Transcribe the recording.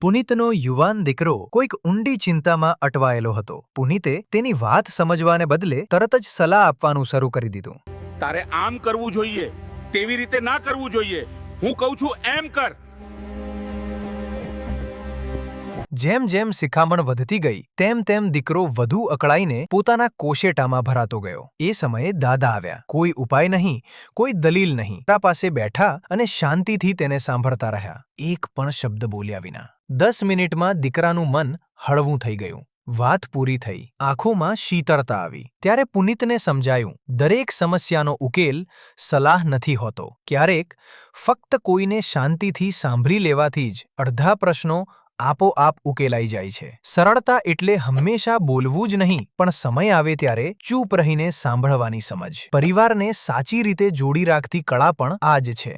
પુનિતનો યુવાન દીકરો કોઈક ઊંડી ચિંતામાં અટવાયેલો હતો. પુનિતે તેની વાત સમજવાને બદલે તરત જ સલાહ આપવાનું શરૂ કરી દીધું. તારે આમ કરવું જોઈએ, તેવી રીતે ના કરવું જોઈએ. હું કહું છું એમ કર. જેમ જેમ શિખામણ વધતી ગઈ તેમ તેમ દીકરો વધુ અકળાઈને પોતાના કોશેટામાં ભરાતો ગયો. એ સમયે દાદા આવ્યા. કોઈ ઉપાય નહીં, કોઈ દલીલ નહીં. તારા પાસે બેઠા અને શાંતિથી તેને સાંભળતા રહ્યા, એક પણ શબ્દ બોલ્યા વિના. 10 મિનિટમાં દીકરાનું મન હળવું થઈ ગયું. વાત પૂરી થઈ. આંખોમાં શીતળતા આવી. ત્યારે પુનિતને સમજાયું, દરેક સમસ્યાનો ઉકેલ સલાહ નથી હોતો. ક્યારેક ફક્ત કોઈને શાંતિથી સાંભળી લેવાથી જ અડધા પ્રશ્નો આપોઆપ ઉકેલાઈ જાય છે. સરળતા એટલે હંમેશા બોલવું જ નહીં, પણ સમય આવે ત્યારે ચૂપ રહીને સાંભળવાની સમજ. પરિવારને સાચી રીતે જોડી રાખતી કળા પણ આ જ છે.